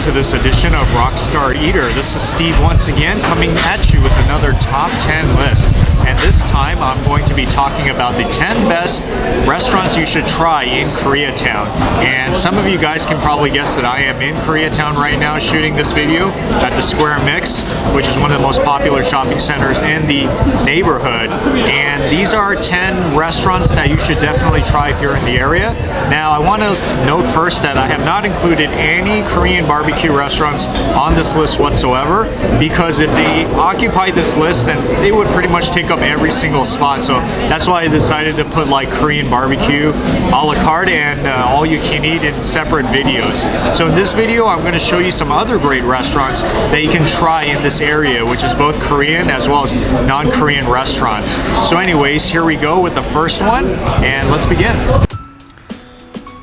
welcome to this edition of Rockstar Eater. This is Steve once again coming at you with another top 10 list. And this time I'm going to be talking about the 10 best restaurants you should try in Koreatown. And some of you guys can probably guess that I am in Koreatown right now shooting this video at the Square Mix, which is one of the most popular shopping centers in the neighborhood. And these are 10 restaurants that you should definitely try if you're in the area. Now I want to note first that I have not included any Korean barbecue restaurants on this list whatsoever, because if they occupied this list then they would pretty much take up every single spot. So that's why I decided to put like Korean barbecue a la carte and all you can eat in separate videos. So in this video I'm going to show you some other great restaurants that you can try in this area, which is both Korean as well as non-Korean restaurants. So anyways, here we go with the first one, and let's begin.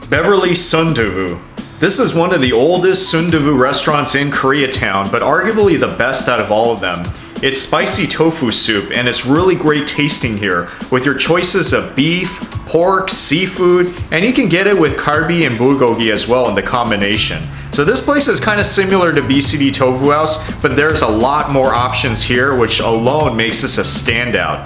Beverly Sundubu. This is one of the oldest sundubu restaurants in Koreatown, but arguably the best out of all of them. It's spicy tofu soup, and it's really great tasting here, with your choices of beef, pork, seafood, and you can get it with kalbi and bulgogi as well in the combination. So this place is kind of similar to BCD Tofu House, but there's a lot more options here, which alone makes this a standout.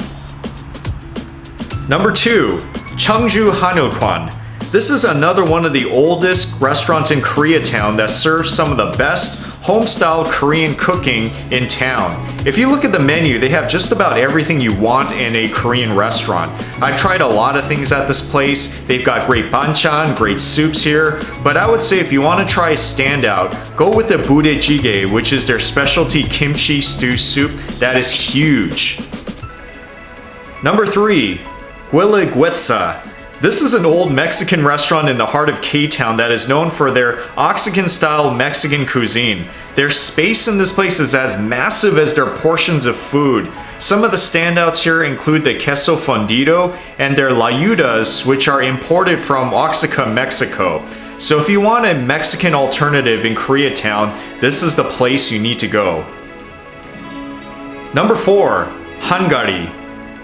Number 2, Chunju Han Il Kwan. This is another one of the oldest restaurants in Koreatown that serves some of the best home-style Korean cooking in town. If you look at the menu, they have just about everything you want in a Korean restaurant. I've tried a lot of things at this place. They've got great banchan, great soups here, but I would say if you want to try a standout, go with the budae-jjigae, which is their specialty kimchi stew soup that is huge. Number 3, Guelaguetza. This is an old Mexican restaurant in the heart of K-Town that is known for their Oaxacan-style Mexican cuisine. Their space in this place is as massive as their portions of food. Some of the standouts here include the queso fundido and their layudas, which are imported from Oaxaca, Mexico. So if you want a Mexican alternative in Koreatown, this is the place you need to go. Number 4, Hangari.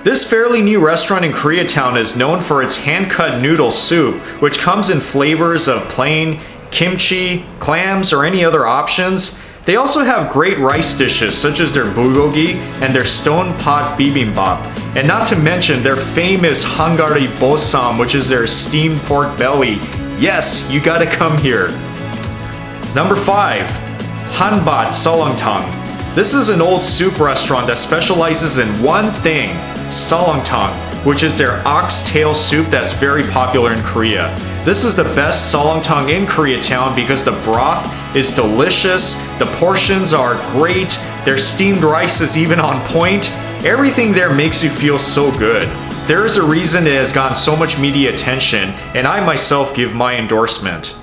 This fairly new restaurant in Koreatown is known for its hand-cut noodle soup, which comes in flavors of plain, kimchi, clams, or any other options. They also have great rice dishes such as their bulgogi and their stone pot bibimbap, and not to mention their famous Hangari bosam, which is their steamed pork belly. Yes, you gotta come here. Number 5, Hanbat Solongtang. This is an old soup restaurant that specializes in one thing, solongtang, which is their oxtail soup that's very popular in Korea. This is the best solongtang in Koreatown because the broth is delicious, the portions are great, their steamed rice is even on point. Everything there makes you feel so good. There is a reason it has gotten so much media attention, and I myself give my endorsement.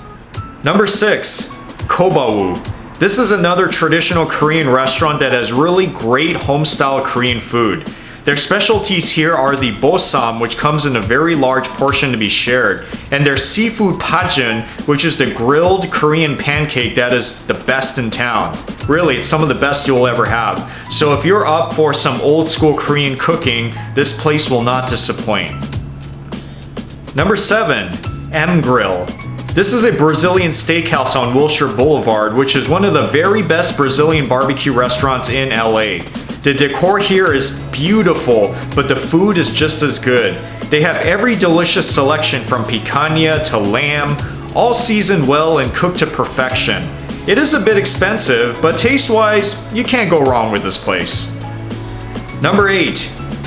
Number 6, Kobawoo. This is another traditional Korean restaurant that has really great home-style Korean food. Their specialties here are the bosam, which comes in a very large portion to be shared, and their seafood pajun, which is the grilled Korean pancake that is the best in town. Really, it's some of the best you'll ever have. So if you're up for some old school Korean cooking, this place will not disappoint. Number 7, M Grill. This is a Brazilian steakhouse on Wilshire Boulevard, which is one of the very best Brazilian barbecue restaurants in LA. The decor here is beautiful, but the food is just as good. They have every delicious selection from picanha to lamb, all seasoned well and cooked to perfection. It is a bit expensive, but taste-wise, you can't go wrong with this place. Number 8,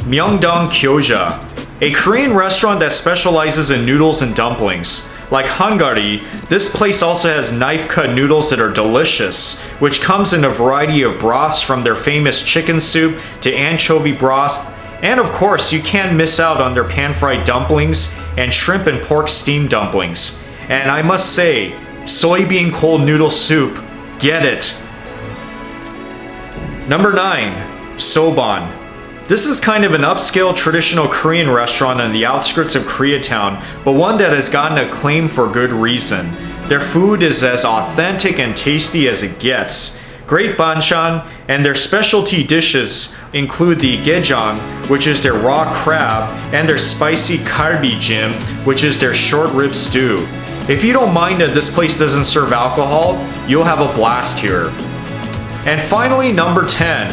Myoung Dong Kyo Ja, a Korean restaurant that specializes in noodles and dumplings. Like Hangari, this place also has knife-cut noodles that are delicious, which comes in a variety of broths from their famous chicken soup to anchovy broth, and of course you can't miss out on their pan-fried dumplings and shrimp and pork steamed dumplings. And I must say, soybean cold noodle soup, get it! Number 9, Soban. This is kind of an upscale traditional Korean restaurant on the outskirts of Koreatown, but one that has gotten acclaim for good reason. Their food is as authentic and tasty as it gets. Great banchan, and their specialty dishes include the gaejang, which is their raw crab, and their spicy kalbi jjim, which is their short rib stew. If you don't mind that this place doesn't serve alcohol, you'll have a blast here. And finally, number 10,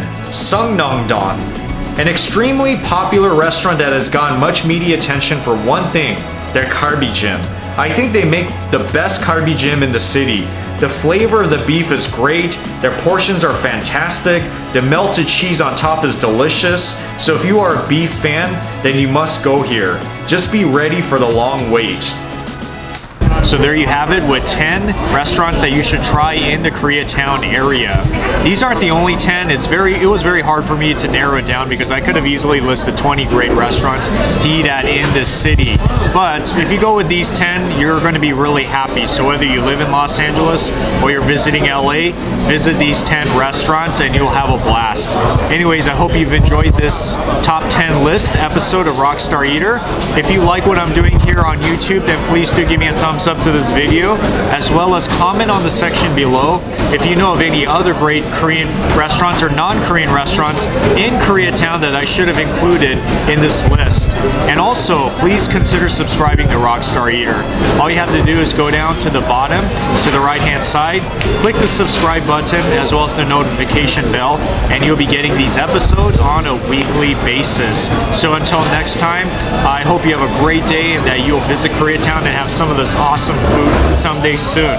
Nong Dan. An extremely popular restaurant that has gotten much media attention for one thing, their karbijim. I think they make the best karbijim in the city. The flavor of the beef is great, their portions are fantastic, the melted cheese on top is delicious, so if you are a beef fan, then you must go here. Just be ready for the long wait. So there you have it with 10 restaurants that you should try in the Koreatown area. These aren't the only 10. It was very hard for me to narrow it down because I could have easily listed 20 great restaurants to eat at in this city. But if you go with these 10, you're going to be really happy. So whether you live in Los Angeles or you're visiting LA, visit these 10 restaurants and you'll have a blast. Anyways, I hope you've enjoyed this top 10 list episode of Rockstar Eater. If you like what I'm doing here on YouTube, then please do give me a thumbs up to this video, as well as comment on the section below if you know of any other great Korean restaurants or non-Korean restaurants in Koreatown that I should have included in this list. And also, please consider subscribing to Rockstar Eater. All you have to do is go down to the bottom, to the right-hand side, click the subscribe button, as well as the notification bell, and you'll be getting these episodes on a weekly basis. So until next time, I hope you have a great day and that you'll visit Koreatown and have some of this awesome food someday soon.